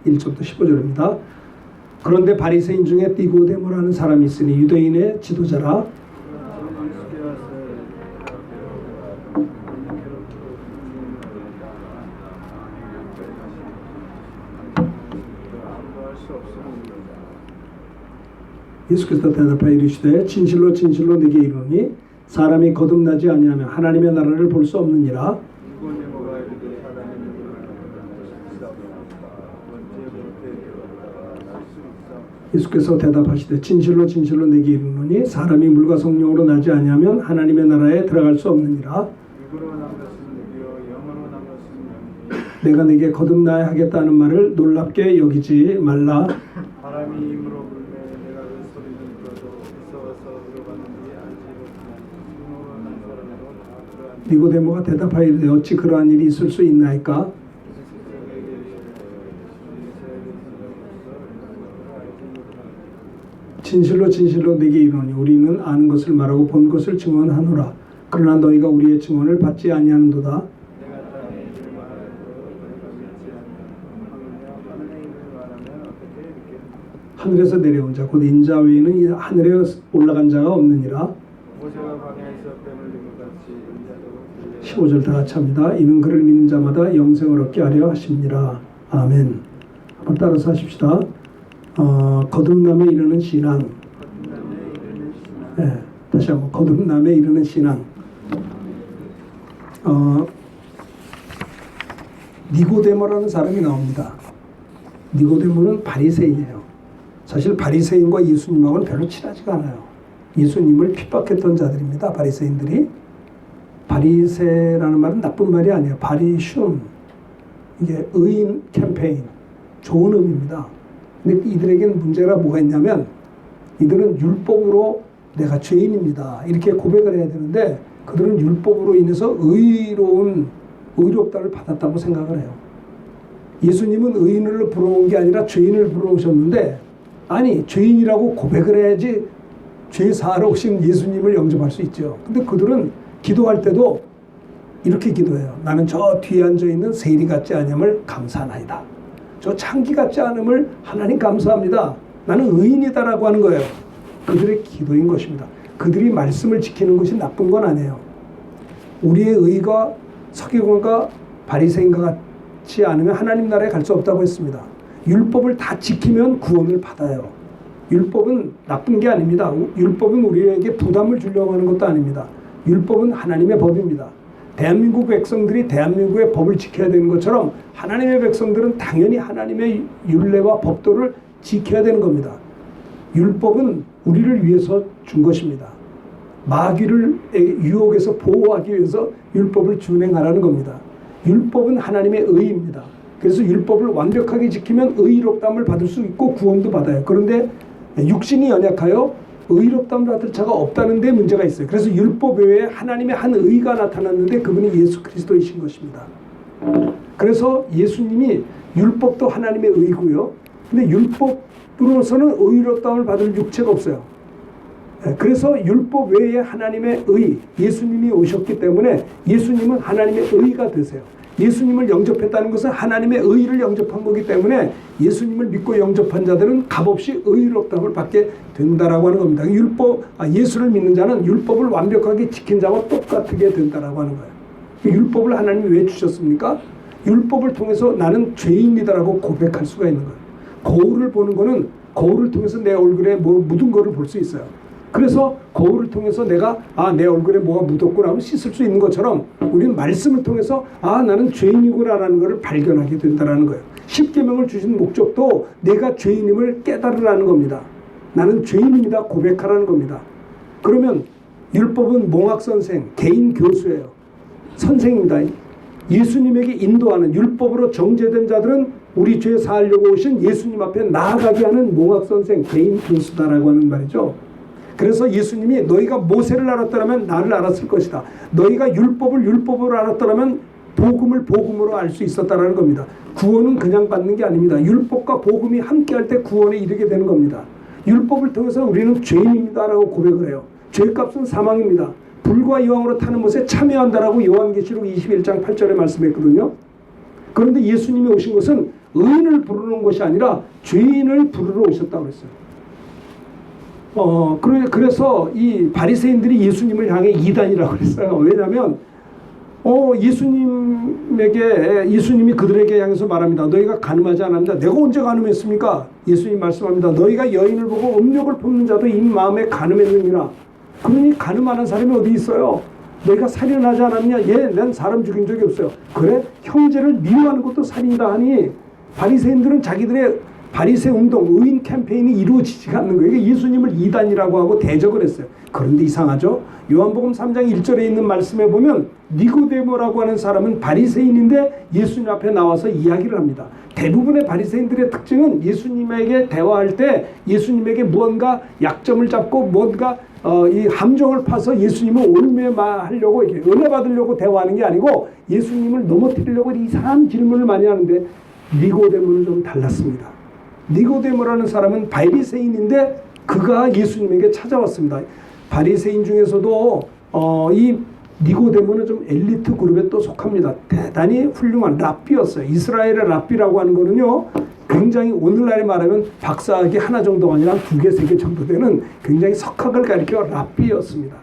1절부터 15절입니다. 그런데 바리새인 중에 니고데모라는 사람이 있으니 유대인의 지도자라. 예수께서 대답하여 이르시되 진실로 진실로 네게 이르노니 사람이 거듭나지 아니하면 하나님의 나라를 볼 수 없느니라. 예수께서 대답하시되 진실로 진실로 네게 이르노니 사람이 물과 성령으로 나지 아니하면 하나님의 나라에 들어갈 수 없느니라. 내가 네게 거듭나야 하겠다는 말을 놀랍게 여기지 말라. 바람이 힘으로 불매 내가 그 소리를 들어도 무서워서 들어갔는지 알지 못하는 난 사람으로 다 그러한 니고데모가 대답하여 이르되 어찌 그러한 일이 있을 수 있나이까? 진실로 진실로 네게 이르노니 우리는 아는 것을 말하고 본 것을 증언하노라. 그러나 너희가 우리의 증언을 받지 아니하는도다. 하늘에서 내려온 자 곧 인자 외에는 하늘에 올라간 자가 없느니라. 15절 다 같이 합니다. 이는 그를 믿는 자마다 영생을 얻게 하려 하심니라. 아멘. 한번 따라서 하십시다. 거듭남에 이르는 신앙. 네, 다시 한번 거듭남에 이르는 신앙. 니고데모라는 사람이 나옵니다. 니고데모는 바리새인이에요. 사실 바리새인과 예수님하고는 별로 친하지가 않아요. 예수님을 핍박했던 자들입니다. 바리새인들이. 바리새라는 말은 나쁜 말이 아니에요. 바리슌. 이게 의인 캠페인. 좋은 의미입니다. 근데 이들에게는 문제가 뭐가 있냐면 이들은 율법으로 내가 죄인입니다. 이렇게 고백을 해야 되는데 그들은 율법으로 인해서 의롭다를 받았다고 생각을 해요. 예수님은 의인을 부러운 게 아니라 죄인을 부러우셨는데 아니 죄인이라고 고백을 해야지 죄 사하러 오신 예수님을 영접할 수 있죠. 근데 그들은 기도할 때도 이렇게 기도해요. 나는 저 뒤에 앉아있는 세리 같지 않음을 감사하나이다. 저 창기 같지 않음을 하나님 감사합니다. 나는 의인이다라고 하는 거예요. 그들의 기도인 것입니다. 그들이 말씀을 지키는 것이 나쁜 건 아니에요. 우리의 의가 서기관과 바리새인과 같지 않으면 하나님 나라에 갈 수 없다고 했습니다. 율법을 다 지키면 구원을 받아요. 율법은 나쁜 게 아닙니다. 율법은 우리에게 부담을 주려고 하는 것도 아닙니다. 율법은 하나님의 법입니다. 대한민국 백성들이 대한민국의 법을 지켜야 되는 것처럼 하나님의 백성들은 당연히 하나님의 율례와 법도를 지켜야 되는 겁니다. 율법은 우리를 위해서 준 것입니다. 마귀를 유혹에서 보호하기 위해서 율법을 준행하라는 겁니다. 율법은 하나님의 의입니다. 그래서 율법을 완벽하게 지키면 의롭담을 받을 수 있고 구원도 받아요. 그런데 육신이 연약하여 의롭담을 받을 자가 없다는 데 문제가 있어요. 그래서 율법 외에 하나님의 한 의가 나타났는데 그분이 예수 그리스도이신 것입니다. 그래서 예수님이 율법도 하나님의 의고요. 근데 율법으로서는 의롭담을 받을 육체가 없어요. 그래서 율법 외에 하나님의 의, 예수님이 오셨기 때문에 예수님은 하나님의 의가 되세요. 예수님을 영접했다는 것은 하나님의 의를 영접한 거기 때문에 예수님을 믿고 영접한 자들은 값없이 의롭다함을 받게 된다라고 하는 겁니다. 예수를 믿는 자는 율법을 완벽하게 지킨 자와 똑같게 된다라고 하는 거예요. 율법을 하나님이 왜 주셨습니까? 율법을 통해서 나는 죄인이다라고 고백할 수가 있는 거예요. 거울을 보는 거는 거울을 통해서 내 얼굴에 묻은 거를 볼 수 있어요. 그래서 거울을 통해서 내가 내 얼굴에 뭐가 묻었구나 하고 씻을 수 있는 것처럼 우리는 말씀을 통해서 나는 죄인이구나라는 것을 발견하게 된다는 거예요. 십계명을 주신 목적도 내가 죄인임을 깨달으라는 겁니다. 나는 죄인입니다 고백하라는 겁니다. 그러면 율법은 몽학선생, 개인 교수예요. 선생입니다. 예수님에게 인도하는 율법으로 정죄된 자들은 우리 죄 사하려고 오신 예수님 앞에 나아가게 하는 몽학선생, 개인 교수다라고 하는 말이죠. 그래서 예수님이 너희가 모세를 알았더라면 나를 알았을 것이다. 너희가 율법을 율법으로 알았더라면 복음을 복음으로 알 수 있었다라는 겁니다. 구원은 그냥 받는 게 아닙니다. 율법과 복음이 함께할 때 구원에 이르게 되는 겁니다. 율법을 통해서 우리는 죄인입니다라고 고백을 해요. 죄값은 사망입니다. 불과 여왕으로 타는 것에 참여한다라고 요한계시록 21장 8절에 말씀했거든요. 그런데 예수님이 오신 것은 의인을 부르는 것이 아니라 죄인을 부르러 오셨다고 그랬어요. 그래서 이 바리새인들이 예수님을 향해 이단이라고 그랬어요. 왜냐하면 예수님이 그들에게 향해서 말합니다. 너희가 가늠하지 않았느냐? 내가 언제 가늠했습니까? 예수님 말씀합니다. 너희가 여인을 보고 음욕을 품는 자도 이 마음에 가늠했느니라. 그러니 가늠하는 사람이 어디 있어요? 너희가 살인하지 않았느냐? 예, 난 사람 죽인 적이 없어요. 그래? 형제를 미워하는 것도 살인이다 하니 바리새인들은 자기들의 바리새 운동, 의인 캠페인이 이루어지지가 않는 거예요. 예수님을 이단이라고 하고 대적을 했어요. 그런데 이상하죠? 요한복음 3장 1절에 있는 말씀에 보면 니고데모라고 하는 사람은 바리새인인데 예수님 앞에 나와서 이야기를 합니다. 대부분의 바리새인들의 특징은 예수님에게 대화할 때 예수님에게 무언가 약점을 잡고 뭔가 이 함정을 파서 예수님을 올매하려고 이렇게 은혜 받으려고 대화하는 게 아니고 예수님을 넘어뜨리려고 이상한 질문을 많이 하는데 니고데모는 좀 달랐습니다. 니고데모라는 사람은 바리새인인데 그가 예수님에게 찾아왔습니다. 바리새인 중에서도 이 니고데모는 좀 엘리트 그룹에 또 속합니다. 대단히 훌륭한 랍비였어요. 이스라엘의 랍비라고 하는 거는요, 굉장히 오늘날에 말하면 박사학위 하나 정도가 아니라 2개, 3개 정도 되는 굉장히 석학을 가리켜 랍비였습니다.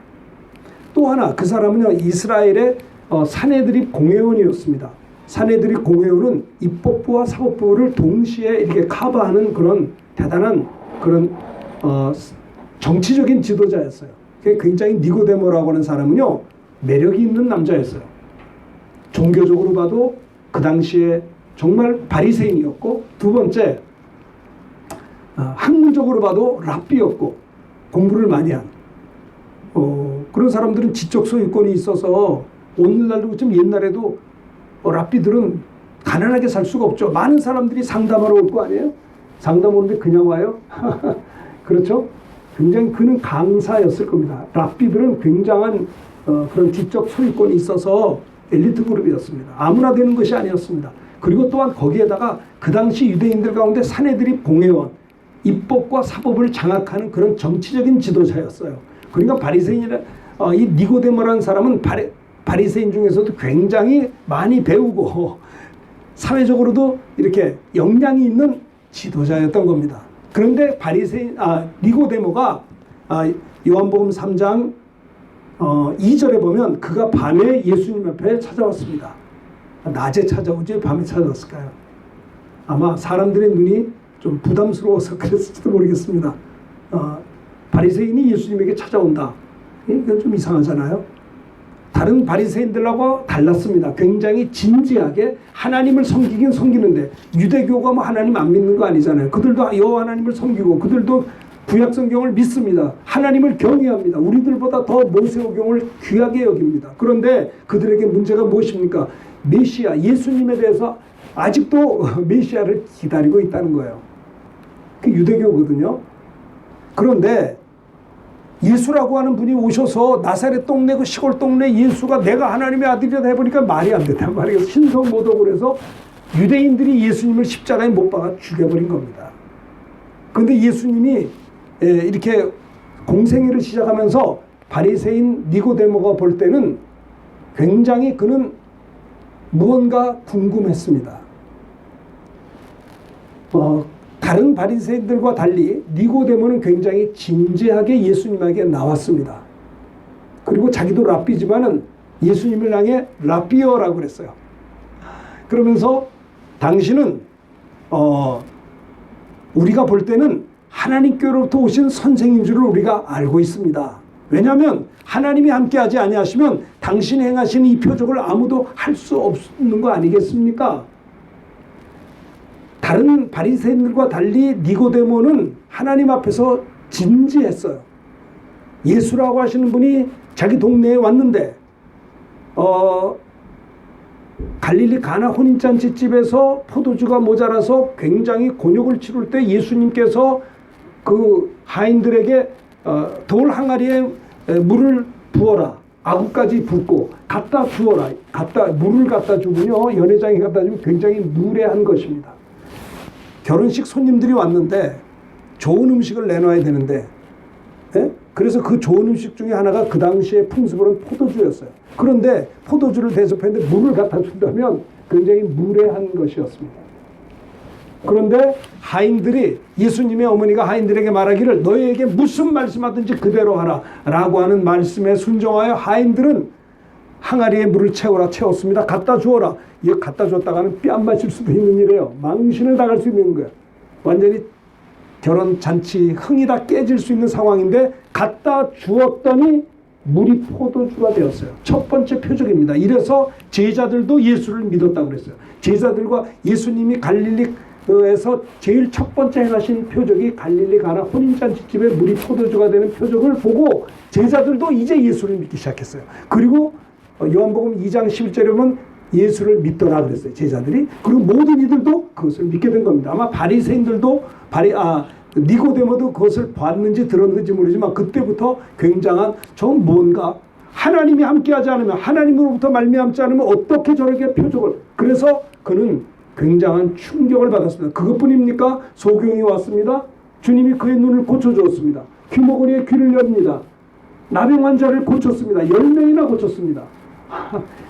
또 하나 그 사람은요, 이스라엘의 사내들이 공회원이었습니다. 사내들이 공회원은 입법부와 사법부를 동시에 이렇게 커버하는 그런 대단한 그런 정치적인 지도자였어요. 굉장히 니고데모라고 하는 사람은요, 매력이 있는 남자였어요. 종교적으로 봐도 그 당시에 정말 바리새인이었고, 두 번째 학문적으로 봐도 랍비였고 공부를 많이 한 그런 사람들은 지적 소유권이 있어서 오늘날도 그렇지만 옛날에도 랍비들은 가난하게 살 수가 없죠. 많은 사람들이 상담하러 올 거 아니에요? 상담 오는데 그냥 와요? 그렇죠? 굉장히 그는 강사였을 겁니다. 랍비들은 굉장한 그런 지적 소유권이 있어서 엘리트 그룹이었습니다. 아무나 되는 것이 아니었습니다. 그리고 또한 거기에다가 그 당시 유대인들 가운데 사내들이 공회원, 입법과 사법을 장악하는 그런 정치적인 지도자였어요. 그러니까 바리새인이라 이 니고데모라는 사람은 바리새인 중에서도 굉장히 많이 배우고 사회적으로도 이렇게 역량이 있는 지도자였던 겁니다. 그런데 니고데모가 요한복음 3장 2절에 보면 그가 밤에 예수님 앞에 찾아왔습니다. 낮에 찾아오지 밤에 찾아왔을까요? 아마 사람들의 눈이 좀 부담스러워서 그랬을지도 모르겠습니다. 바리새인이 예수님에게 찾아온다. 이건 좀 이상하잖아요. 다른 바리새인들하고 달랐습니다. 굉장히 진지하게 하나님을 섬기긴 섬기는데 유대교가 뭐 하나님 안 믿는 거 아니잖아요. 그들도 여호와 하나님을 섬기고 그들도 구약 성경을 믿습니다. 하나님을 경외합니다. 우리들보다 더 모세오경을 귀하게 여깁니다. 그런데 그들에게 문제가 무엇입니까? 메시아 예수님에 대해서 아직도 메시아를 기다리고 있다는 거예요. 그 유대교거든요. 그런데 예수라고 하는 분이 오셔서 나사렛 동네 그 시골 동네 예수가 내가 하나님의 아들이라 해보니까 말이 안 된단 말이에요. 신성모독을 해서 유대인들이 예수님을 십자가에 못 박아 죽여버린 겁니다. 그런데 예수님이 이렇게 공생애를 시작하면서 바리새인 니고데모가 볼 때는 굉장히 그는 무언가 궁금했습니다. 다른 바리새인들과 달리 니고데모는 굉장히 진지하게 예수님에게 나왔습니다. 그리고 자기도 랍비지만은 예수님을 향해 랍비어라고 그랬어요. 그러면서 당신은 우리가 볼 때는 하나님께로부터 오신 선생인 줄을 우리가 알고 있습니다. 왜냐하면 하나님이 함께하지 아니하시면 당신이 행하시는 이 표적을 아무도 할 수 없는 거 아니겠습니까? 다른 바리새인들과 달리 니고데모는 하나님 앞에서 진지했어요. 예수라고 하시는 분이 자기 동네에 왔는데 갈릴리 가나 혼인잔치집에서 포도주가 모자라서 굉장히 곤욕을 치를 때 예수님께서 그 하인들에게 돌 항아리에 물을 부어라. 아구까지 붓고 갖다 주어라. 물을 갖다 주군요. 연회장에 갖다 주면 굉장히 무례한 것입니다. 결혼식 손님들이 왔는데 좋은 음식을 내놔야 되는데 그래서 그 좋은 음식 중에 하나가 그 당시에 풍습으로는 포도주였어요. 그런데 포도주를 대접했는데 물을 갖다 준다면 굉장히 무례한 것이었습니다. 그런데 하인들이 예수님의 어머니가 하인들에게 말하기를 너희에게 무슨 말씀하든지 그대로 하라 라고 하는 말씀에 순종하여 하인들은 항아리에 물을 채웠습니다. 갖다 주어라. 이거 갖다 줬다가는 뺨 맞을 수도 있는 일이에요. 망신을 당할 수 있는 거예요. 완전히 결혼 잔치 흥이 다 깨질 수 있는 상황인데 갖다 주었더니 물이 포도주가 되었어요. 첫 번째 표적입니다. 이래서 제자들도 예수를 믿었다고 그랬어요. 제자들과 예수님이 갈릴리에서 제일 첫 번째 행하신 표적이 갈릴리 가나 혼인잔치집에 물이 포도주가 되는 표적을 보고 제자들도 이제 예수를 믿기 시작했어요. 그리고 요한복음 2장 11절에 보면 예수를 믿더라 그랬어요. 제자들이. 그리고 모든 이들도 그것을 믿게 된 겁니다. 아마 바리새인들도 니고데모도 그것을 봤는지 들었는지 모르지만 그때부터 굉장한 뭔가 하나님이 함께하지 않으면 하나님으로부터 말미암지 않으면 어떻게 저렇게 표적을 그래서 그는 굉장한 충격을 받았습니다. 그것뿐입니까? 소경이 왔습니다. 주님이 그의 눈을 고쳐주었습니다. 귀머거리에 귀를 엽니다. 나병 환자를 고쳤습니다. 10명이나 고쳤습니다.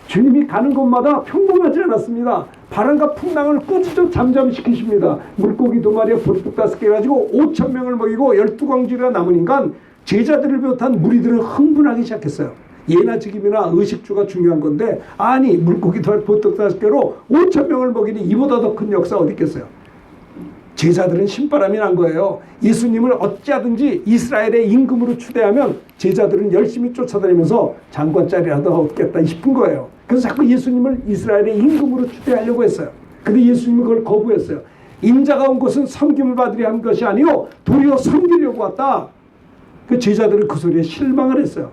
주님이 가는 곳마다 평범하지 않았습니다. 바람과 풍랑을 꾸짖어 잠잠시키십니다. 물고기 2마리에 보리떡 5개 가지고 5,000명을 먹이고 12광주리가 남은 인간 제자들을 비롯한 무리들은 흥분하기 시작했어요. 예나 지금이나 의식주가 중요한 건데 아니 물고기 보리떡 5개로 5,000명을 먹이니 이보다 더 큰 역사 어디 있겠어요. 제자들은 신바람이 난 거예요. 예수님을 어찌하든지 이스라엘의 임금으로 추대하면 제자들은 열심히 쫓아다니면서 장관 자리라도 얻겠다 싶은 거예요. 그래서 자꾸 예수님을 이스라엘의 임금으로 추대하려고 했어요. 근데 예수님은 그걸 거부했어요. 인자가 온 것은 섬김을 받으려 한 것이 아니요 도리어 섬기려고 왔다. 그 제자들은 그 소리에 실망을 했어요.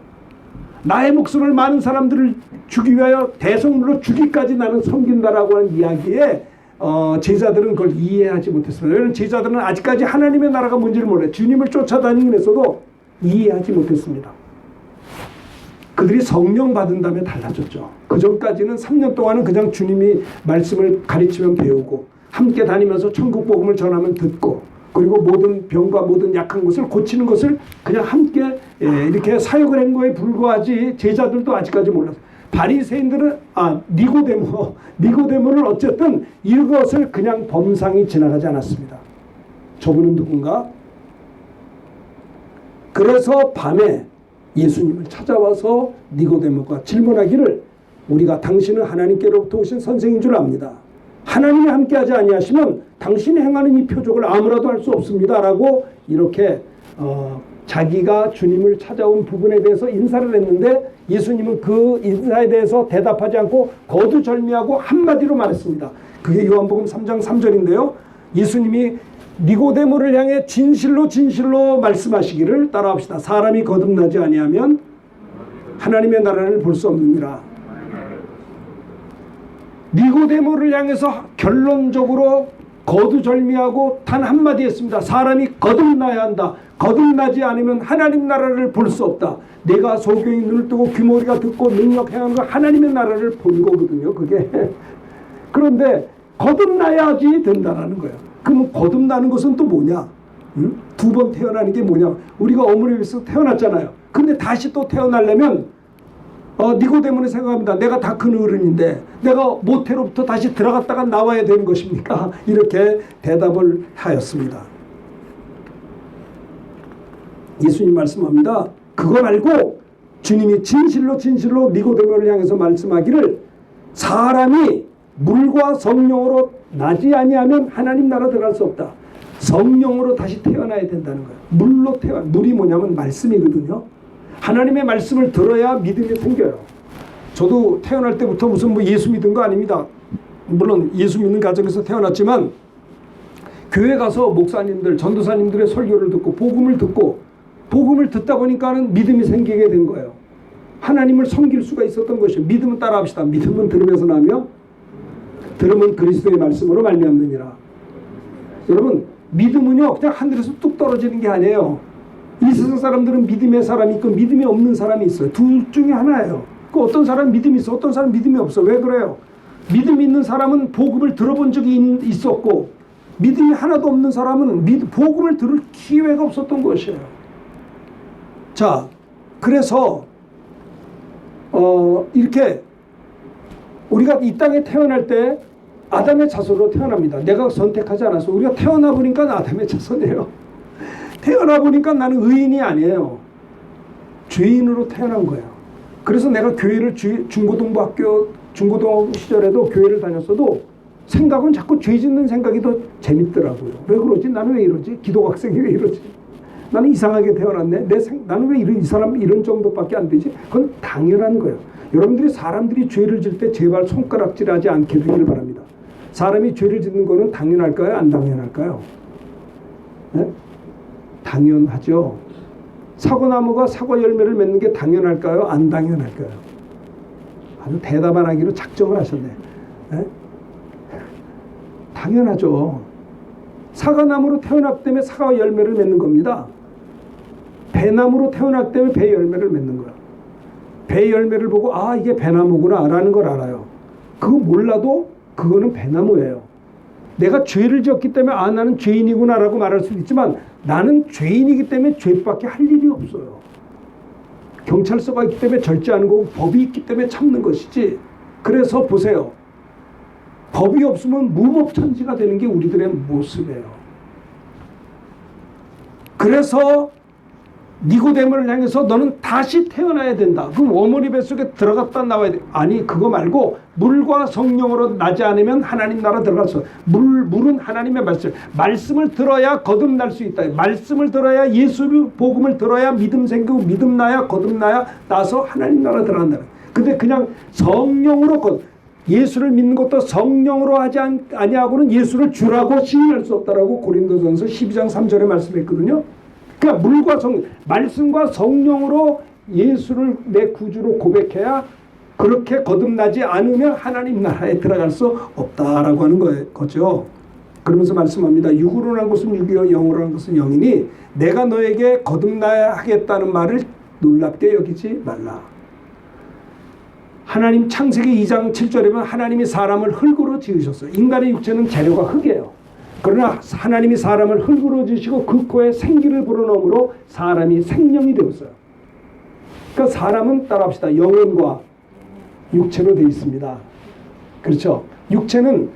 나의 목숨을 많은 사람들을 주기 위하여 대성물로 주기까지 나는 섬긴다라고 하는 이야기에 제자들은 그걸 이해하지 못했습니다. 왜냐하면 제자들은 아직까지 하나님의 나라가 뭔지를 몰라요. 주님을 쫓아다니긴 했어도 이해하지 못했습니다. 그들이 성령 받은 다음에 달라졌죠. 그 전까지는 3년 동안은 그냥 주님이 말씀을 가르치면 배우고 함께 다니면서 천국 복음을 전하면 듣고 그리고 모든 병과 모든 약한 것을 고치는 것을 그냥 함께 이렇게 사역을 한 거에 불과하지 제자들도 아직까지 몰랐어요. 바리새인들은 니고데모는 어쨌든 이것을 그냥 범상이 지나가지 않았습니다. 저분은 누군가? 그래서 밤에 예수님을 찾아와서 니고데모가 질문하기를 우리가 당신은 하나님께로부터 오신 선생인 줄 압니다. 하나님이 함께하지 아니하시면 당신이 행하는 이 표적을 아무라도 할 수 없습니다. 라고 이렇게 자기가 주님을 찾아온 부분에 대해서 인사를 했는데 예수님은 그 인사에 대해서 대답하지 않고 거두절미하고 한마디로 말했습니다. 그게 요한복음 3장 3절인데요. 예수님이 니고데모를 향해 진실로 진실로 말씀하시기를 따라합시다. 사람이 거듭나지 아니하면 하나님의 나라를 볼 수 없느니라. 니고데모를 향해서 결론적으로 거두절미하고 단 한마디 했습니다. 사람이 거듭나야 한다. 거듭나지 않으면 하나님 나라를 볼 수 없다. 내가 소경이 눈을 뜨고 귀머리가 듣고 능력 행하는 거 하나님의 나라를 본 거거든요. 그게. 그런데 거듭나야지 된다라는 거예요. 그럼 거듭나는 것은 또 뭐냐? 응? 2번 태어나는 게 뭐냐? 우리가 어머니에서 태어났잖아요. 근데 다시 또 태어나려면 니고데모는 생각합니다. 내가 다 큰 어른인데 내가 모태로부터 다시 들어갔다가 나와야 되는 것입니까? 이렇게 대답을 하였습니다. 예수님 말씀합니다. 그거 말고 주님이 진실로 진실로 니고데모를 향해서 말씀하기를 사람이 물과 성령으로 나지 아니하면 하나님 나라 들어갈 수 없다. 성령으로 다시 태어나야 된다는 거예요. 물로 물이 뭐냐면 말씀이거든요. 하나님의 말씀을 들어야 믿음이 생겨요. 저도 태어날 때부터 무슨 예수 믿은 거 아닙니다. 물론 예수 믿는 가정에서 태어났지만 교회 가서 목사님들, 전도사님들의 설교를 듣고 복음을 듣다 보니까는 믿음이 생기게 된 거예요. 하나님을 섬길 수가 있었던 것이에요. 믿음은 따라합시다. 믿음은 들으면서 나며 들으면 그리스도의 말씀으로 말미암느니라. 여러분 믿음은요 그냥 하늘에서 뚝 떨어지는 게 아니에요. 이 세상 사람들은 믿음의 사람이 있고 믿음이 없는 사람이 있어요. 둘 중에 하나예요. 그 어떤 사람은 믿음이 있어, 어떤 사람은 믿음이 없어. 왜 그래요? 믿음이 있는 사람은 복음을 들어본 적이 있었고 믿음이 하나도 없는 사람은 복음을 들을 기회가 없었던 것이에요. 자, 그래서 이렇게 우리가 이 땅에 태어날 때 아담의 자손으로 태어납니다. 내가 선택하지 않았어. 우리가 태어나 보니까 아담의 자손이에요. 태어나 보니까 나는 의인이 아니에요. 죄인으로 태어난 거예요. 그래서 내가 교회를 중고등 시절에도 교회를 다녔어도 생각은 자꾸 죄 짓는 생각이 더 재밌더라고요. 왜 그러지? 나는 왜 이러지? 기독학생이 왜 이러지? 나는 이상하게 태어났네. 나는 왜 이 사람 이런 정도밖에 안 되지? 그건 당연한 거예요. 여러분들이 사람들이 죄를 질 때 제발 손가락질하지 않게 되기를 바랍니다. 사람이 죄를 짓는 거는 당연할까요? 안 당연할까요? 네? 당연하죠. 사과나무가 사과 열매를 맺는 게 당연할까요? 안 당연할까요? 아주 대답 안 하기로 작정을 하셨네. 네? 당연하죠. 사과나무로 태어났기 때문에 사과 열매를 맺는 겁니다. 배나무로 태어났기 때문에 배 열매를 맺는 거야. 배 열매를 보고 아 이게 배나무구나 라는 걸 알아요. 그거 몰라도 그거는 배나무예요. 내가 죄를 지었기 때문에 아 나는 죄인이구나 라고 말할 수도 있지만 나는 죄인이기 때문에 죄밖에 할 일이 없어요. 경찰서가 있기 때문에 절제하는 거고 법이 있기 때문에 참는 것이지. 그래서 보세요. 법이 없으면 무법천지가 되는 게 우리들의 모습이에요. 그래서 니고데모를 향해서 너는 다시 태어나야 된다. 그럼 어머니 뱃속에 들어갔다 나와야 돼. 아니 그거 말고 물과 성령으로 나지 않으면 하나님 나라 들어갈 수 없어. 물은 하나님의 말씀을 들어야 거듭날 수 있다. 말씀을 들어야 예수 복음을 들어야 믿음 생기고 믿음 나야 거듭나야 나서 하나님 나라 들어간다. 근데 그냥 성령으로 예수를 믿는 것도 성령으로 하지 아니하고는 예수를 주라고 시인할 수 없다라고 고린도전서 12장 3절에 말씀했거든요. 그러니까 물과 말씀과 성령으로 예수를 내 구주로 고백해야 그렇게 거듭나지 않으면 하나님 나라에 들어갈 수 없다라고 하는 거죠. 그러면서 말씀합니다. 육으로 난 것은 육이요 영으로 난 것은 영이니 내가 너에게 거듭나야 하겠다는 말을 놀랍게 여기지 말라. 하나님 창세기 2장 7절에 보면 하나님이 사람을 흙으로 지으셨어요. 인간의 육체는 재료가 흙이에요. 그러나 하나님이 사람을 흙으로 지으시고 그 코에 생기를 불어넣음으로 사람이 생명이 되었어요. 그러니까 사람은 따라합시다. 영혼과 육체로 되어 있습니다. 그렇죠? 육체는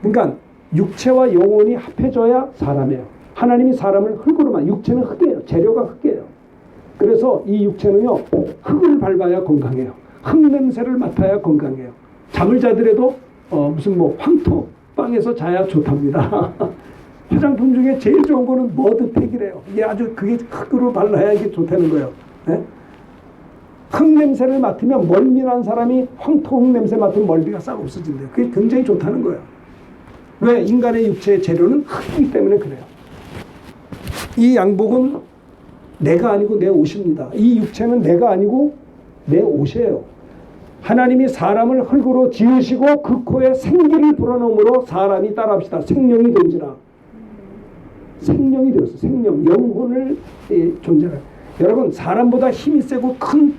그러니까 육체와 영혼이 합해져야 사람이에요. 하나님이 사람을 흙으로만 육체는 흙이에요. 재료가 흙이에요. 그래서 이 육체는요. 흙을 밟아야 건강해요. 흙 냄새를 맡아야 건강해요. 잠을 자더라도 무슨 황토 빵에서 자야 좋답니다. 화장품 중에 제일 좋은 거는 머드팩이래요. 이게 아주 그게 흙으로 발라야 이게 좋다는 거예요. 네? 흙 냄새를 맡으면 멀미난 사람이 황토 흙 냄새 맡으면 멀미가 싹 없어진대요. 그게 굉장히 좋다는 거예요. 왜? 인간의 육체의 재료는 흙이기 때문에 그래요. 이 양복은 내가 아니고 내 옷입니다. 이 육체는 내가 아니고 내 옷이에요. 하나님이 사람을 흙으로 지으시고 그 코에 생기를 불어넣음으로 사람이 따라합시다. 생명이 된지라. 생명이 되었어. 생명, 영혼을 존재해. 여러분 사람보다 힘이 세고 큰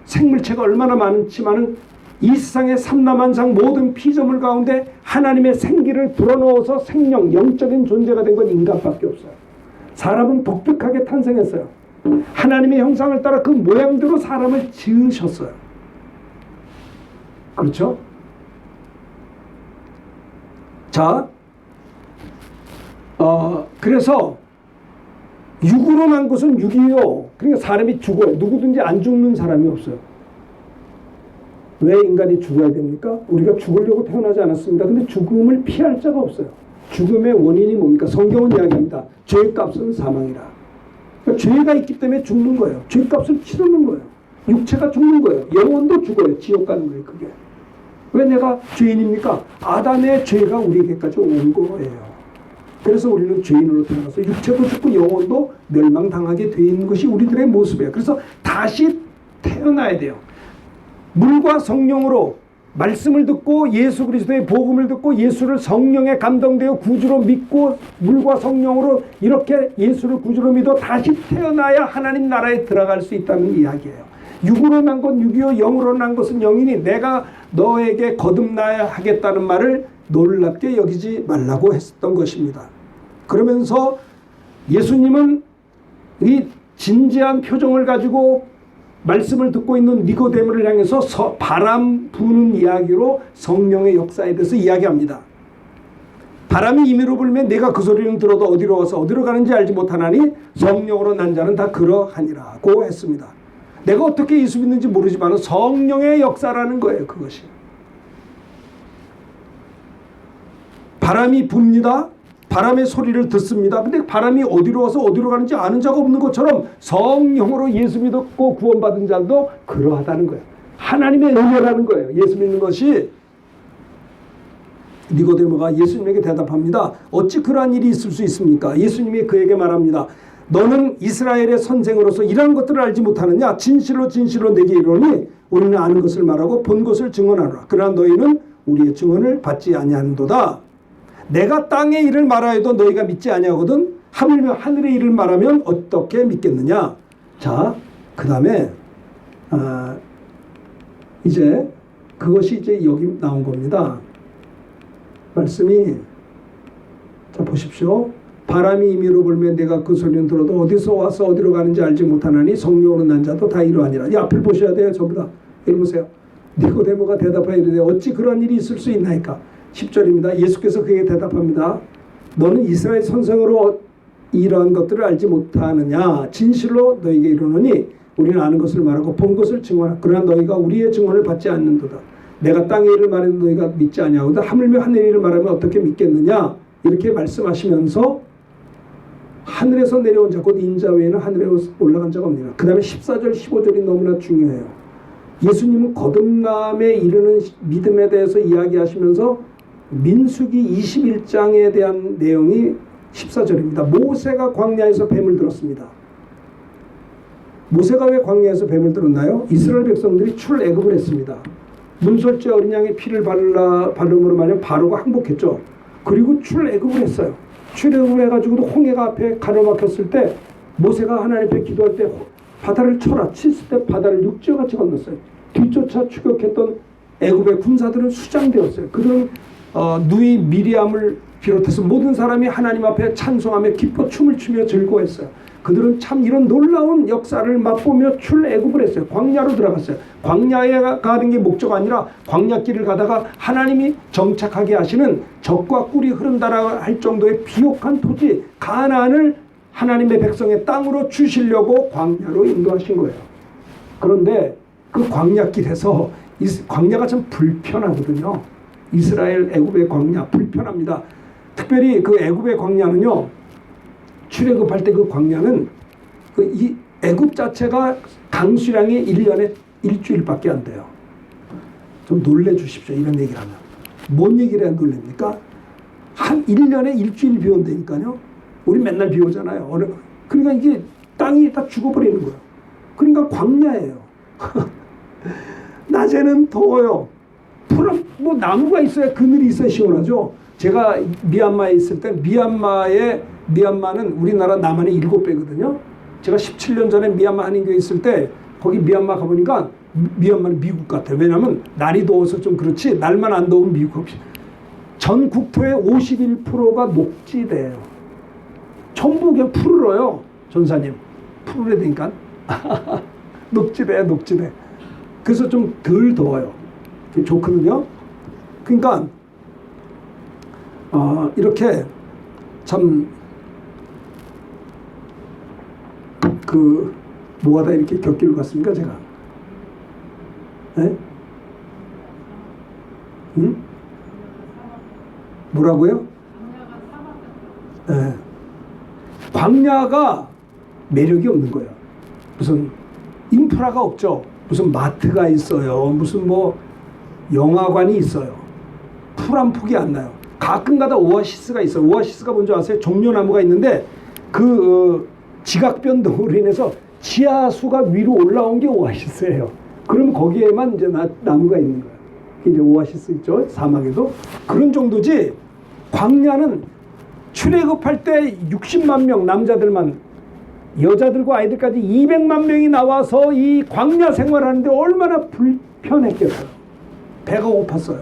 생물체가 얼마나 많지만은 이 세상의 삼라만상 모든 피조물 가운데 하나님의 생기를 불어넣어서 생명, 영적인 존재가 된 건 인간밖에 없어요. 사람은 독특하게 탄생했어요. 하나님의 형상을 따라 그 모양대로 사람을 지으셨어요. 그렇죠? 자, 그래서 육으로 난 것은 육이요. 그러니까 사람이 죽어요. 누구든지 안 죽는 사람이 없어요. 왜 인간이 죽어야 됩니까? 우리가 죽으려고 태어나지 않았습니다. 근데 죽음을 피할 자가 없어요. 죽음의 원인이 뭡니까? 성경은 이야기합니다. 죄값은 사망이라. 그러니까 죄가 있기 때문에 죽는 거예요. 죄값을 치르는 거예요. 육체가 죽는 거예요. 영혼도 죽어요. 지옥 가는 거예요. 그게. 왜 내가 죄인입니까? 아담의 죄가 우리에게까지 온 거예요. 그래서 우리는 죄인으로 태어나서 육체도 죽고 영혼도 멸망당하게 되어 있는 것이 우리들의 모습이에요. 그래서 다시 태어나야 돼요. 물과 성령으로 말씀을 듣고 예수 그리스도의 복음을 듣고 예수를 성령에 감동되어 구주로 믿고 물과 성령으로 이렇게 예수를 구주로 믿어 다시 태어나야 하나님 나라에 들어갈 수 있다는 이야기예요. 육으로 난 건 육이요 영으로 난 것은 영이니 내가 너에게 거듭나야 하겠다는 말을 놀랍게 여기지 말라고 했던 것입니다. 그러면서 예수님은 이 진지한 표정을 가지고 말씀을 듣고 있는 니고데모를 향해서 바람 부는 이야기로 성령의 역사에 대해서 이야기합니다. 바람이 임의로 불면 내가 그 소리는 들어도 어디로 와서 어디로 가는지 알지 못하나니 성령으로 난 자는 다 그러하니라고 했습니다. 내가 어떻게 예수 믿는지 모르지만 성령의 역사라는 거예요. 그것이. 바람이 붑니다. 바람의 소리를 듣습니다. 근데 바람이 어디로 와서 어디로 가는지 아는 자가 없는 것처럼 성령으로 예수 믿었고 구원받은 자도 그러하다는 거예요. 하나님의 은혜라는 거예요. 예수 믿는 것이. 니고데모가 예수님에게 대답합니다. 어찌 그러한 일이 있을 수 있습니까? 예수님이 그에게 말합니다. 너는 이스라엘의 선생으로서 이러한 것들을 알지 못하느냐? 진실로 진실로 내게 이르노니 우리는 아는 것을 말하고 본 것을 증언하노라. 그러나 너희는 우리의 증언을 받지 아니하는도다. 내가 땅의 일을 말하여도 너희가 믿지 아니하거든 하물며 하늘의 일을 말하면 어떻게 믿겠느냐. 자, 그 다음에 이제 그것이 이제 여기 나온 겁니다. 말씀이, 자 보십시오. 바람이 임의로 불면 내가 그 소리는 들어도 어디서 와서 어디로 가는지 알지 못하나니 성령으로 난 자도 다 이러하니라. 이 앞을 보셔야 돼요. 전부 다. 읽으세요. 니고데모가 대답하여 이르되 어찌 그런 일이 있을 수 있나이까. 10절입니다. 예수께서 그에게 대답합니다. 너는 이스라엘 선생으로 이러한 것들을 알지 못하느냐. 진실로 너에게 이르노니 우리는 아는 것을 말하고 본 것을 증언하라. 그러나 너희가 우리의 증언을 받지 않는도다. 내가 땅의 일을 말해도 너희가 믿지 아니하거든 하물며 하늘의 일을 말하면 어떻게 믿겠느냐. 이렇게 말씀하시면서 하늘에서 내려온 자 곧 인자 외에는 하늘에 올라간 자가 없느니라. 그 다음에 14절 15절이 너무나 중요해요. 예수님은 거듭남에 이르는 믿음에 대해서 이야기하시면서 민수기 21장에 대한 내용이 14절입니다. 모세가 광야에서 뱀을 들었습니다. 모세가 왜 광야에서 뱀을 들었나요? 이스라엘 백성들이 출애굽을 했습니다. 문설주 어린 양의 피를 바름으로 말하면 바로가 항복했죠. 그리고 출애굽을 했어요. 출애굽을 해가지고도 홍해가 앞에 가로막혔을 때 모세가 하나님 앞에 기도할 때 바다를 쳐라 쳤을 때 바다를 육지와 같이 건넜어요. 뒤쫓아 추격했던 애굽의 군사들은 수장되었어요. 그런 누이 미리암을 비롯해서 모든 사람이 하나님 앞에 찬송하며 기뻐 춤을 추며 즐거워했어요. 그들은 참 이런 놀라운 역사를 맛보며 출애굽을 했어요. 광야로 들어갔어요. 광야에 가는 게 목적 아니라 광야길을 가다가 하나님이 정착하게 하시는 젖과 꿀이 흐른다라 할 정도의 비옥한 토지 가나안을 하나님의 백성의 땅으로 주시려고 광야로 인도하신 거예요. 그런데 그 광야길에서 광야가 참 불편하거든요. 이스라엘 애굽의 광야 불편합니다. 특별히 그 애굽의 광야는요. 출애굽할 때 그 광야는 이 애굽 자체가 강수량이 1년에 일주일밖에 안 돼요. 좀 놀래주십시오. 이런 얘기를 하면. 뭔 얘기를 해야 놀랍니까? 한 1년에 일주일 비 온다니까요. 우리 맨날 비 오잖아요. 그러니까 이게 땅이 다 죽어버리는 거예요. 그러니까 광야예요. 낮에는 더워요. 뭐 나무가 있어야 그늘이 있어야 시원하죠. 제가 미얀마에 있을 때 미얀마는 우리나라 남한의 7배거든요. 제가 17년 전에 미얀마 한인교회 있을 때 거기 미얀마 가보니까 미얀마는 미국 같아요. 왜냐하면 날이 더워서 좀 그렇지 날만 안 더우면 미국 없이. 전 국토의 51%가 녹지대예요. 전부 그냥 푸르러요. 전사님. 푸르래 되니까. 녹지대야 녹지대. 그래서 좀 덜 더워요. 좋거든요. 그러니까 이렇게 참 뭐가 다 이렇게 격기를 갔습니까 제가? 네? 응? 뭐라고요? 네. 광야가 매력이 없는 거예요. 무슨 인프라가 없죠. 무슨 마트가 있어요. 무슨 뭐 영화관이 있어요. 풀 한 폭이 안 나요. 가끔가다 오아시스가 있어요. 오아시스가 뭔지 아세요? 종려나무가 있는데 그 지각 변동으로 인해서 지하수가 위로 올라온 게 오아시스예요. 그럼 거기에만 이제 나무가 있는 거예요. 이제 오아시스 있죠. 사막에도 그런 정도지. 광야는 출애굽할 때 60만 명 남자들만 여자들과 아이들까지 200만 명이 나와서 이 광야 생활하는데 얼마나 불편했겠어요. 배가 고팠어요.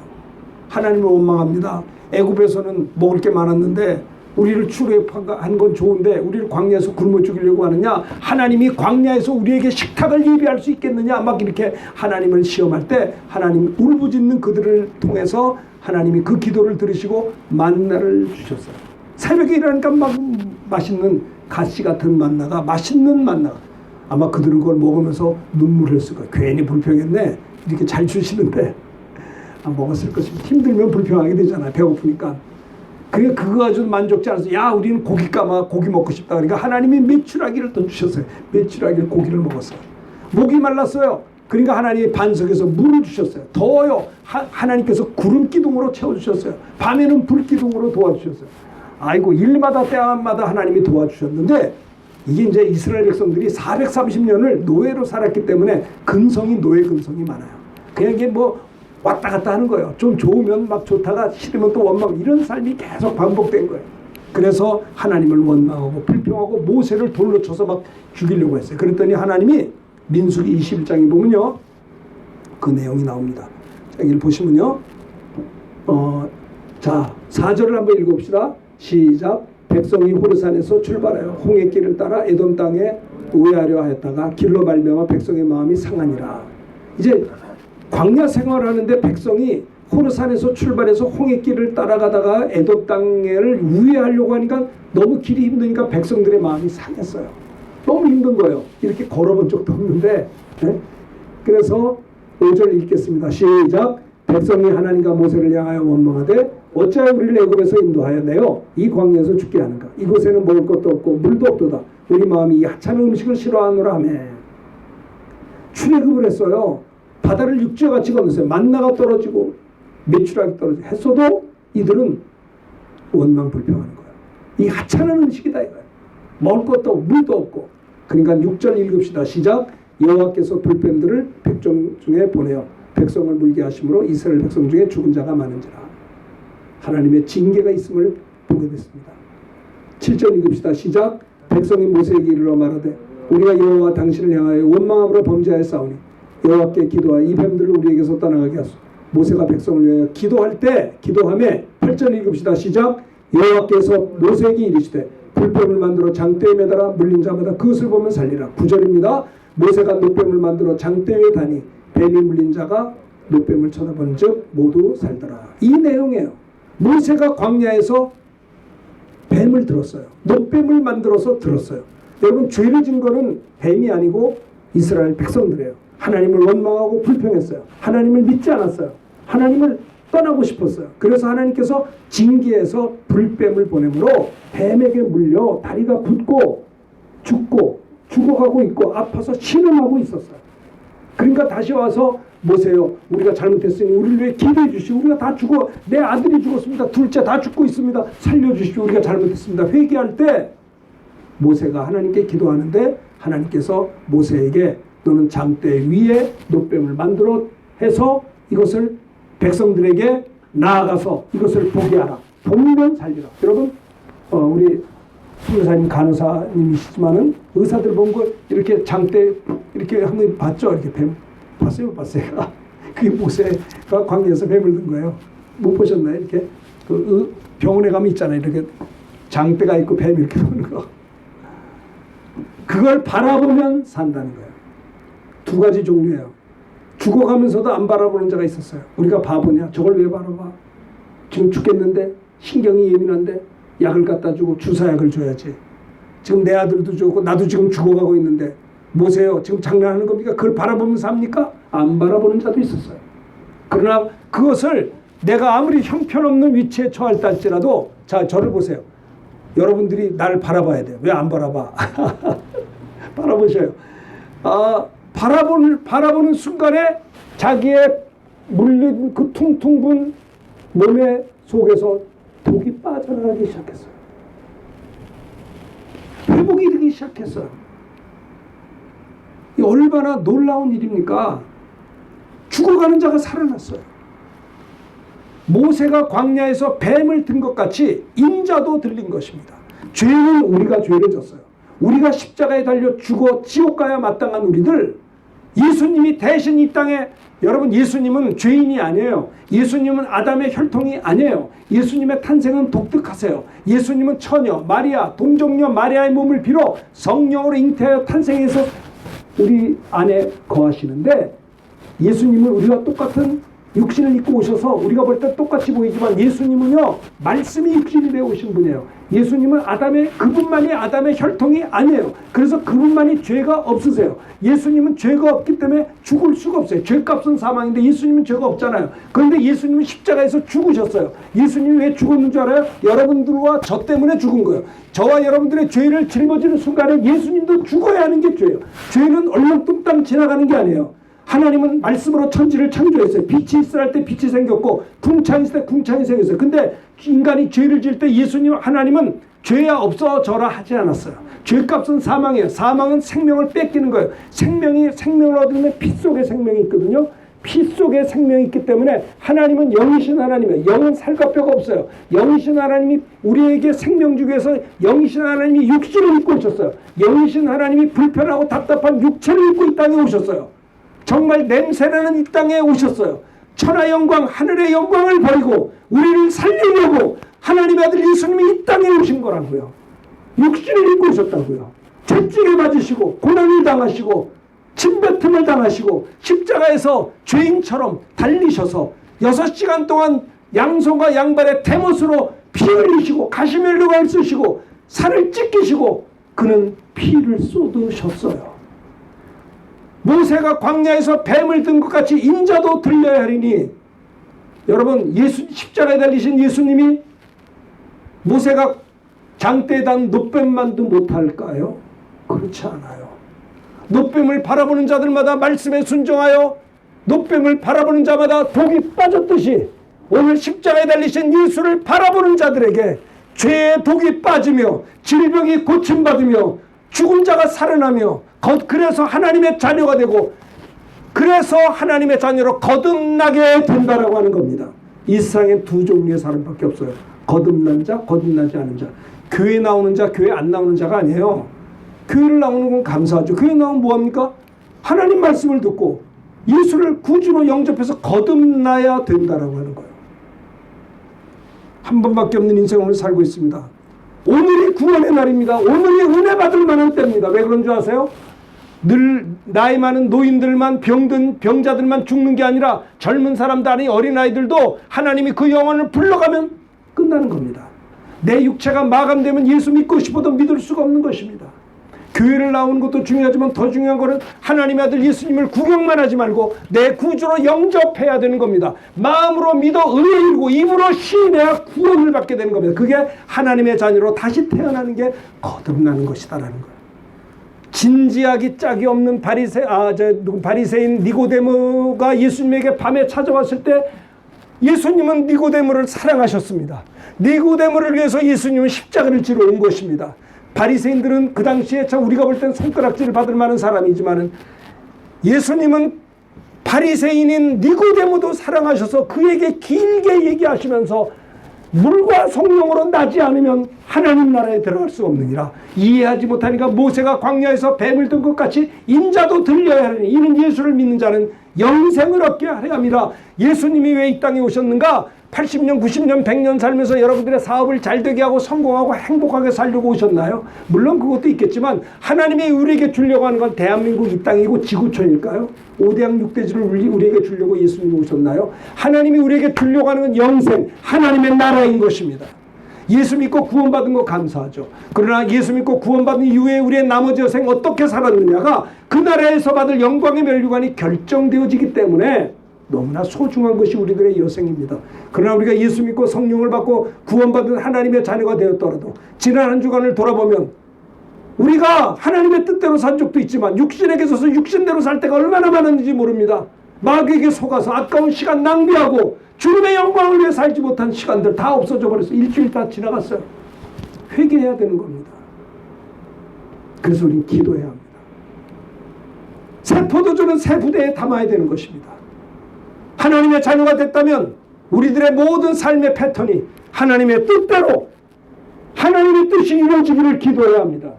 하나님을 원망합니다. 애굽에서는 먹을 게 많았는데 우리를 출애굽한 건 좋은데 우리를 광야에서 굶어 죽이려고 하느냐? 하나님이 광야에서 우리에게 식탁을 예비할 수 있겠느냐? 막 이렇게 하나님을 시험할 때 하나님 울부짖는 그들을 통해서 하나님이 그 기도를 들으시고 만나를 주셨어요. 새벽에 일어나니까 막 맛있는 가시 같은 만나가, 맛있는 만나가, 아마 그들은 그걸 먹으면서 눈물을 흘렸을 거예요. 괜히 불평했네. 이렇게 잘 주시는데 먹었을 것입니다. 힘들면 불평하게 되잖아요. 배고프니까. 그거 가지고 만족지 않아서 야 우리는 고기 까마 고기 먹고 싶다. 그러니까 하나님이 메추라기를 또 주셨어요. 메추라기를 고기를 먹었어요. 목이 말랐어요. 그러니까 하나님이 반석에서 물을 주셨어요. 더워요. 하나님께서 구름 기둥으로 채워주셨어요. 밤에는 불 기둥으로 도와주셨어요. 아이고 일마다 때마다 하나님이 도와주셨는데 이게 이제 이스라엘 백성들이 430년을 노예로 살았기 때문에 노예 근성이 많아요. 그냥 이게 뭐 왔다 갔다 하는 거예요. 좀 좋으면 막 좋다가 싫으면 또 원망, 이런 삶이 계속 반복된 거예요. 그래서 하나님을 원망하고 불평하고 모세를 돌로 쳐서 막 죽이려고 했어요. 그랬더니 하나님이 민수기 21장에 보면요, 그 내용이 나옵니다. 자, 여기를 보시면요, 자 4절을 한번 읽어봅시다. 시작. 백성이 호르산에서 출발하여 홍해길을 따라 에돔 땅에 우회하려 하였다가 길로 말미암아 백성의 마음이 상하니라. 이제 광야 생활하는데 백성이 호르산에서 출발해서 홍해길을 따라가다가 에돔 땅을 우회하려고 하니까 너무 길이 힘드니까 백성들의 마음이 상했어요. 너무 힘든 거예요. 이렇게 걸어본 적도 없는데. 네? 그래서 5절 읽겠습니다. 시작. 백성이 하나님과 모세를 향하여 원망하되 어찌하여 우리를 애굽에서 인도하여 내어 이 광야에서 죽게 하는가? 이곳에는 먹을 것도 없고 물도 없도다. 우리 마음이 이 하찮은 음식을 싫어하노라 하며 출애굽을 했어요. 바다를 육지와 같이 건넜어요. 만나가 떨어지고 메추라기 떨어지고 했어도 이들은 원망 불평하는 거예요. 이 하찮은 음식이다 이거예요. 먹을 것도 없고 물도 없고. 그러니까 6절 읽읍시다. 시작. 여호와께서 불뱀들을 백성 중에 보내어 백성을 물게 하심으로 이스라엘 백성 중에 죽은 자가 많은지라. 하나님의 징계가 있음을 보게 됐습니다. 7절 읽읍시다. 시작. 백성이 모세에게 이르러 말하되 우리가 여호와 당신을 향하여 원망함으로 범죄하였사오니 여호와께 기도하여 이 뱀들을 우리에게서 떠나가게 하소서. 모세가 백성을 위하여 기도할 때 기도하며 8절 읽읍시다. 시작. 여호와께서 모세에게 이르시되 불뱀을 만들어 장대에 매달아 물린 자마다 그것을 보면 살리라. 9절입니다. 모세가 노뱀을 만들어 장대에 다니 뱀이 물린 자가 노뱀을 쳐다보는 즉 모두 살더라. 이 내용이에요. 모세가 광야에서 뱀을 들었어요. 노뱀을 만들어서 들었어요. 여러분 죄를 진 거는 뱀이 아니고 이스라엘 백성들이에요. 하나님을 원망하고 불평했어요. 하나님을 믿지 않았어요. 하나님을 떠나고 싶었어요. 그래서 하나님께서 징계해서 불뱀을 보내므로 뱀에게 물려 다리가 붓고 죽어가고 있고 아파서 신음하고 있었어요. 그러니까 다시 와서 모세요, 우리가 잘못했으니 우리를 위해 기도해 주시오. 우리가 다 죽어, 내 아들이 죽었습니다. 둘째 다 죽고 있습니다. 살려주십시오. 우리가 잘못했습니다. 회개할 때 모세가 하나님께 기도하는데 하나님께서 모세에게 너는 장대 위에 노뱀을 만들어 해서 이것을 백성들에게 나아가서 이것을 보게 하라. 보면 살리라. 여러분 우리 선교사님 간호사님이시지만은 의사들 본 거 이렇게 장대 이렇게 한번 봤죠? 이렇게 뱀 봤어요? 못 봤어요? 그게 모세가 광야에서 뱀을 든 거예요. 못 보셨나요? 이렇게 그 병원에 가면 있잖아요. 이렇게 장대가 있고 뱀이 이렇게 도는 거. 그걸 바라보면 산다는 거예요. 두 가지 종류예요. 죽어가면서도 안 바라보는 자가 있었어요. 우리가 바보냐? 저걸 왜 바라봐? 지금 죽겠는데 신경이 예민한데 약을 갖다 주고 주사약을 줘야지. 지금 내 아들도 죽고 나도 지금 죽어가고 있는데 모세요 지금 장난하는 겁니까? 그걸 바라보면서 합니까? 안 바라보는 자도 있었어요. 그러나 그것을 내가 아무리 형편없는 위치에 처할다 할지라도 자 저를 보세요. 여러분들이 나를 바라봐야 돼요. 왜 안 바라봐? 바라보셔요. 바라보는 순간에 자기의 물린 그 퉁퉁 분 몸의 속에서 독이 빠져나가기 시작했어요. 회복이 되기 시작했어요. 이 얼마나 놀라운 일입니까? 죽어가는 자가 살아났어요. 모세가 광야에서 뱀을 든 것 같이 인자도 들린 것입니다. 죄는 우리가 죄를 졌어요. 우리가 십자가에 달려 죽어 지옥 가야 마땅한 우리들 예수님이 대신 이 땅에, 여러분 예수님은 죄인이 아니에요. 예수님은 아담의 혈통이 아니에요. 예수님의 탄생은 독특하세요. 예수님은 처녀 마리아, 동정녀 마리아의 몸을 빌어 성령으로 잉태하여 탄생해서 우리 안에 거하시는데, 예수님은 우리와 똑같은 육신을 입고 오셔서 우리가 볼 때 똑같이 보이지만 예수님은요 말씀이 육신이 되어 오신 분이에요. 예수님은 그분만이 아담의 혈통이 아니에요. 그래서 그분만이 죄가 없으세요. 예수님은 죄가 없기 때문에 죽을 수가 없어요. 죄값은 사망인데 예수님은 죄가 없잖아요. 그런데 예수님은 십자가에서 죽으셨어요. 예수님이 왜 죽었는 줄 알아요? 여러분들과 저 때문에 죽은 거예요. 저와 여러분들의 죄를 짊어지는 순간에 예수님도 죽어야 하는 게 죄예요. 죄는 얼렁뚱땅 지나가는 게 아니에요. 하나님은 말씀으로 천지를 창조했어요. 빛이 있으라 할 때 빛이 생겼고 궁창이 있을 때 궁창이 생겼어요. 근데 인간이 죄를 지을 때 하나님은 죄야 없어져라 하지 않았어요. 죄값은 사망이에요. 사망은 생명을 뺏기는 거예요. 생명을 얻으면 피 속에 생명이 있거든요. 피 속에 생명이 있기 때문에 하나님은 영이신 하나님이에요. 영은 살과 뼈가 없어요. 영이신 하나님이 우리에게 생명 주기 위해서 영이신 하나님이 육신을 입고 오셨어요. 영이신 하나님이 불편하고 답답한 육체를 입고 이 땅에 오셨어요. 정말 냄새나는 이 땅에 오셨어요. 천하 영광, 하늘의 영광을 버리고 우리를 살리려고 하나님의 아들 예수님이 이 땅에 오신 거라고요. 육신을 입고 오셨다고요. 채찍에 맞으시고 고난을 당하시고 침뱉음을 당하시고 십자가에서 죄인처럼 달리셔서 6시간 동안 양손과 양발에 대못으로 피 흘리시고 가시멜로를 쓰시고 살을 찢기시고 그는 피를 쏟으셨어요. 모세가 광야에서 뱀을 든 것 같이 인자도 들려야 하리니, 여러분 십자가에 달리신 예수님이 모세가 장대에 단 놋뱀만도 못할까요? 그렇지 않아요. 놋뱀을 바라보는 자들마다 말씀에 순종하여 놋뱀을 바라보는 자마다 독이 빠졌듯이 오늘 십자가에 달리신 예수를 바라보는 자들에게 죄의 독이 빠지며 질병이 고침받으며 죽은 자가 살아나며 그래서 하나님의 자녀가 되고 그래서 하나님의 자녀로 거듭나게 된다라고 하는 겁니다. 이 세상엔 두 종류의 사람밖에 없어요. 거듭난 자, 거듭나지 않은 자. 교회 나오는 자, 교회 안 나오는 자가 아니에요. 교회를 나오는 건 감사하죠. 교회 나오면 뭐합니까? 하나님 말씀을 듣고 예수를 구주로 영접해서 거듭나야 된다라고 하는 거예요. 한 번밖에 없는 인생을 살고 있습니다. 오늘이 구원의 날입니다. 오늘이 은혜 받을 만한 때입니다. 왜 그런 줄 아세요? 늘 나이 많은 노인들만 병든 병자들만 죽는 게 아니라 젊은 사람들 아니 어린아이들도 하나님이 그 영혼을 불러가면 끝나는 겁니다. 내 육체가 마감되면 예수 믿고 싶어도 믿을 수가 없는 것입니다. 교회를 나오는 것도 중요하지만 더 중요한 것은 하나님의 아들 예수님을 구경만 하지 말고 내 구주로 영접해야 되는 겁니다. 마음으로 믿어 의에 이르고 입으로 시인해야 구원을 받게 되는 겁니다. 그게 하나님의 자녀로 다시 태어나는 게 거듭나는 것이다라는 거예요. 진지하기 짝이 없는 바리새인 니고데모가 예수님에게 밤에 찾아왔을 때 예수님은 니고데모를 사랑하셨습니다. 니고데모를 위해서 예수님은 십자가를 지러 온 것입니다. 바리새인들은 그 당시에 참 우리가 볼 땐 손가락질을 받을 만한 사람이지만은 예수님은 바리새인인 니고데모도 사랑하셔서 그에게 길게 얘기하시면서 물과 성령으로 나지 않으면 하나님 나라에 들어갈 수 없느니라. 이해하지 못하니까 모세가 광야에서 뱀을 든 것 같이 인자도 들려야 하니 이는 예수를 믿는 자는 영생을 얻게 하려 함이라. 예수님이 왜 이 땅에 오셨는가? 80년, 90년, 100년 살면서 여러분들의 사업을 잘 되게 하고 성공하고 행복하게 살려고 오셨나요? 물론 그것도 있겠지만 하나님이 우리에게 주려고 하는 건 대한민국 이 땅이고 지구촌일까요? 5대양 6대지를 우리에게 주려고 예수님이 오셨나요? 하나님이 우리에게 주려고 하는 건 영생, 하나님의 나라인 것입니다. 예수 믿고 구원받은 거 감사하죠. 그러나 예수 믿고 구원받은 이후에 우리의 나머지 여생 어떻게 살았느냐가 그 나라에서 받을 영광의 멸류관이 결정되어지기 때문에 너무나 소중한 것이 우리들의 여생입니다. 그러나 우리가 예수 믿고 성령을 받고 구원받은 하나님의 자녀가 되었더라도 지난 한 주간을 돌아보면 우리가 하나님의 뜻대로 산 적도 있지만 육신에게 있어서 육신대로 살 때가 얼마나 많았는지 모릅니다. 마귀에게 속아서 아까운 시간 낭비하고 주님의 영광을 위해 살지 못한 시간들 다 없어져 버렸어요. 일주일 다 지나갔어요. 회개해야 되는 겁니다. 그래서 우리는 기도해야 합니다. 새 포도주는 새 부대에 담아야 되는 것입니다. 하나님의 자녀가 됐다면 우리들의 모든 삶의 패턴이 하나님의 뜻대로 하나님의 뜻이 이루어지기를 기도해야 합니다.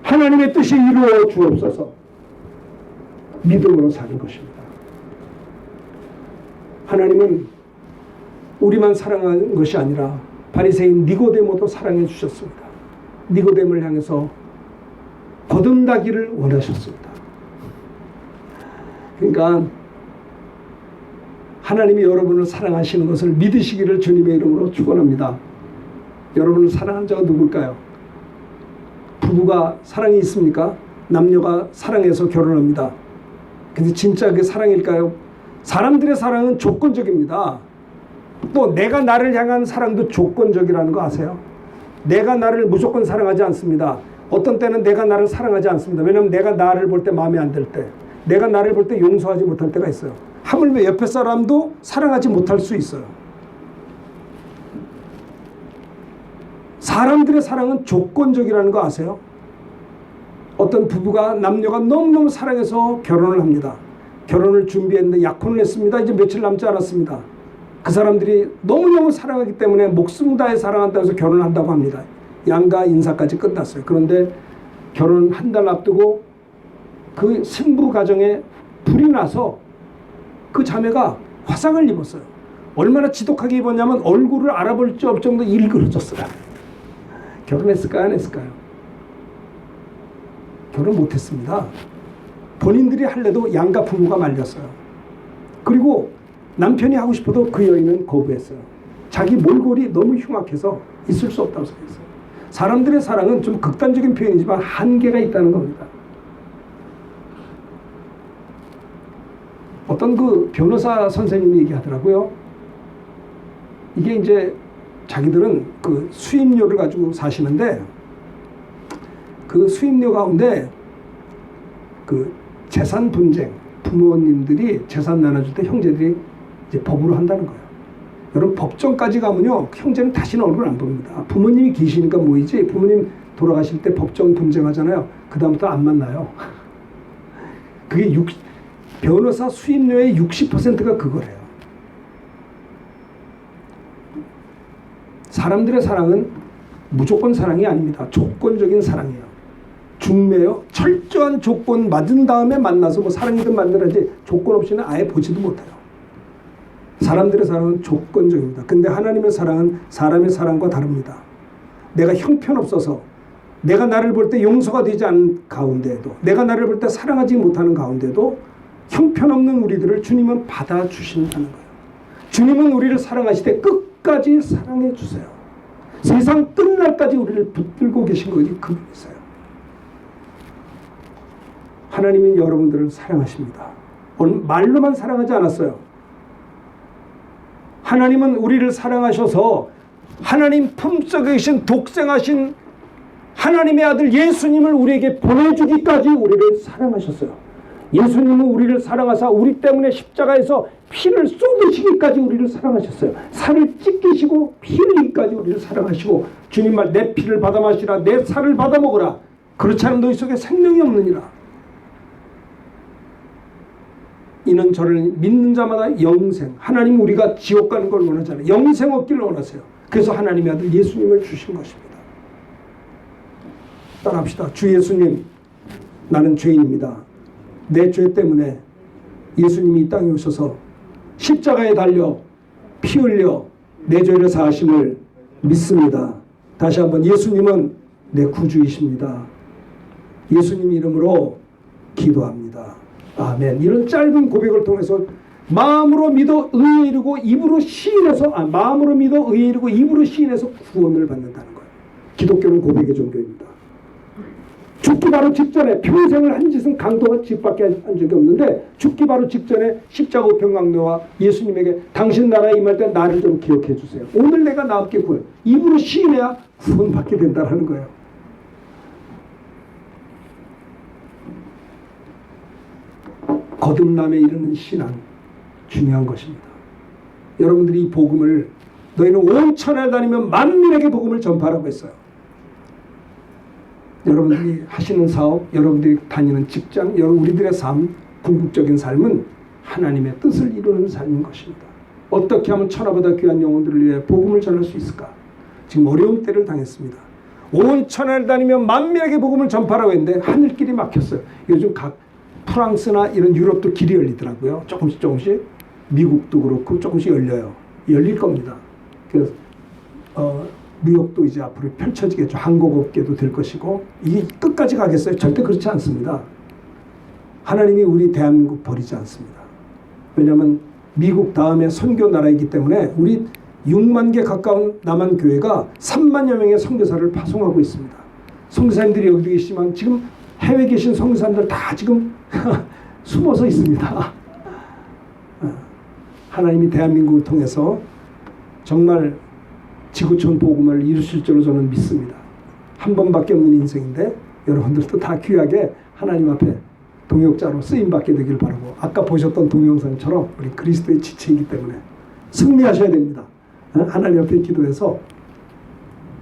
하나님의 뜻이 이루어 주옵소서. 믿음으로 사는 것입니다. 하나님은 우리만 사랑하는 것이 아니라 바리새인 니고데모도 사랑해 주셨습니다. 니고데모를 향해서 거듭나기를 원하셨습니다. 그러니까 하나님이 여러분을 사랑하시는 것을 믿으시기를 주님의 이름으로 축원합니다. 여러분을 사랑하는 자가 누굴까요? 부부가 사랑이 있습니까? 남녀가 사랑해서 결혼합니다. 근데 진짜 그게 사랑일까요? 사람들의 사랑은 조건적입니다. 또 내가 나를 향한 사랑도 조건적이라는 거 아세요? 내가 나를 무조건 사랑하지 않습니다. 어떤 때는 내가 나를 사랑하지 않습니다. 왜냐하면 내가 나를 볼 때 마음에 안 들 때, 내가 나를 볼 때 용서하지 못할 때가 있어요. 하물며 옆에 사람도 사랑하지 못할 수 있어요. 사람들의 사랑은 조건적이라는 거 아세요? 어떤 부부가 남녀가 너무너무 사랑해서 결혼을 합니다. 결혼을 준비했는데 약혼을 했습니다. 이제 며칠 남지 않았습니다. 그 사람들이 너무너무 사랑하기 때문에 목숨 다해 사랑한다고 해서 결혼을 한다고 합니다. 양가 인사까지 끝났어요. 그런데 결혼 한 달 앞두고 그 신부 가정에 불이 나서 그 자매가 화상을 입었어요. 얼마나 지독하게 입었냐면 얼굴을 알아볼 수 없을 정도 일그러졌어요. 결혼했을까요? 안 했을까요? 결혼 못했습니다. 본인들이 할래도 양가 부모가 말렸어요. 그리고 남편이 하고 싶어도 그 여인은 거부했어요. 자기 몰골이 너무 흉악해서 있을 수 없다고 생각했어요. 사람들의 사랑은 좀 극단적인 표현이지만 한계가 있다는 겁니다. 어떤 그 변호사 선생님이 얘기하더라고요. 이게 이제 자기들은 그 수임료를 가지고 사시는데 그 수임료 가운데 그 재산 분쟁, 부모님들이 재산 나눠줄 때 형제들이 이제 법으로 한다는 거예요. 여러분 법정까지 가면요 형제는 다시는 얼굴 안 봅니다. 부모님이 계시니까 모이지 부모님 돌아가실 때 법정 분쟁하잖아요. 그 다음부터 안 만나요. 그게 변호사 수임료의 60%가 그거래요. 사람들의 사랑은 무조건 사랑이 아닙니다. 조건적인 사랑이에요. 중매요. 철저한 조건 맞은 다음에 만나서 뭐 사랑이든 만들어야지 조건 없이는 아예 보지도 못해요. 사람들의 사랑은 조건적입니다. 근데 하나님의 사랑은 사람의 사랑과 다릅니다. 내가 형편없어서 내가 나를 볼 때 용서가 되지 않은 가운데에도 내가 나를 볼 때 사랑하지 못하는 가운데도 형편없는 우리들을 주님은 받아주신다는 거예요. 주님은 우리를 사랑하실 때 끝까지 사랑해 주세요. 세상 끝날까지 우리를 붙들고 계신 것이 그분이세요. 하나님은 여러분들을 사랑하십니다. 말로만 사랑하지 않았어요. 하나님은 우리를 사랑하셔서 하나님 품속에 계신 독생하신 하나님의 아들 예수님을 우리에게 보내주기까지 우리를 사랑하셨어요. 예수님은 우리를 사랑하사 우리 때문에 십자가에서 피를 쏟으시기까지 우리를 사랑하셨어요. 살을 찢기시고 피 흘리기까지 우리를 사랑하시고 주님 말 내 피를 받아 마시라 내 살을 받아 먹으라 그렇지 않으면 너희 속에 생명이 없느니라. 이는 저를 믿는 자마다 영생 하나님 우리가 지옥 가는 걸 원하지 않아요. 영생 얻기를 원하세요. 그래서 하나님의 아들 예수님을 주신 것입니다. 따라합시다. 주 예수님 나는 죄인입니다. 내 죄 때문에 예수님이 이 땅에 오셔서 십자가에 달려 피 흘려 내 죄를 사하심을 믿습니다. 다시 한번 예수님은 내 구주이십니다. 예수님 이름으로 기도합니다. 아멘. 이런 짧은 고백을 통해서 마음으로 믿어 의에 이르고 입으로 시인해서 마음으로 믿어 의에 이르고 입으로 시인해서 구원을 받는다는 거예요. 기독교는 고백의 종교입니다. 죽기 바로 직전에 평생을 한 짓은 강도가 집밖에 한 적이 없는데 죽기 바로 직전에 십자가 우편강도와 예수님에게 당신 나라에 임할 때 나를 좀 기억해 주세요. 오늘 내가 나옵게 구원. 입으로 시인해야 구원받게 된다는 거예요. 거듭남에 이르는 신앙 중요한 것입니다. 여러분들이 이 복음을 너희는 온 천하를 다니며 만민에게 복음을 전파하라고 했어요. 여러분들이 하시는 사업, 여러분들이 다니는 직장, 우리들의 삶, 궁극적인 삶은 하나님의 뜻을 이루는 삶인 것입니다. 어떻게 하면 천하보다 귀한 영혼들을 위해 복음을 전할 수 있을까? 지금 어려운 때를 당했습니다. 온 천하를 다니며 만민에게 복음을 전파하라고 했는데 하늘길이 막혔어요. 요즘 각 프랑스나 이런 유럽도 길이 열리더라고요. 조금씩 조금씩. 미국도 그렇고 조금씩 열려요. 열릴 겁니다. 그래서 뉴욕도 이제 앞으로 펼쳐지겠죠. 항공업계도 될 것이고. 이게 끝까지 가겠어요? 절대 그렇지 않습니다. 하나님이 우리 대한민국 버리지 않습니다. 왜냐하면 미국 다음에 선교 나라이기 때문에 우리 6만 개 가까운 남한 교회가 3만여 명의 선교사를 파송하고 있습니다. 선교사님들이 여기 계시지만 지금 해외에 계신 선교사님들 다 지금 숨어서 있습니다. 하나님이 대한민국을 통해서 정말 지구촌 복음을 이루실 줄로 저는 믿습니다. 한 번밖에 없는 인생인데 여러분들도 다 귀하게 하나님 앞에 동역자로 쓰임받게 되길 바라고, 아까 보셨던 동영상처럼 우리 그리스도의 지체이기 때문에 승리하셔야 됩니다. 하나님 앞에 기도해서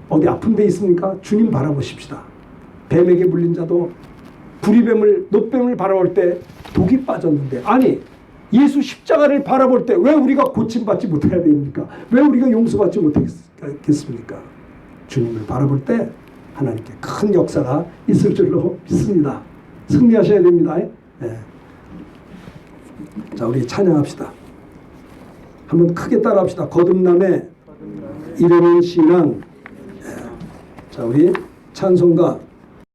어디 아픈 데 있습니까? 주님 바라보십시다. 뱀에게 물린 자도 구리뱀을, 노뱀을 바라볼 때 독이 빠졌는데, 아니 예수 십자가를 바라볼 때 왜 우리가 고침받지 못해야 됩니까? 왜 우리가 용서받지 못하겠습니까? 주님을 바라볼 때 하나님께 큰 역사가 있을 줄로 믿습니다. 승리하셔야 됩니다. 네. 자, 우리 찬양합시다. 한번 크게 따라합시다. 거듭남에 이르는 신앙. 네. 자, 우리 찬송가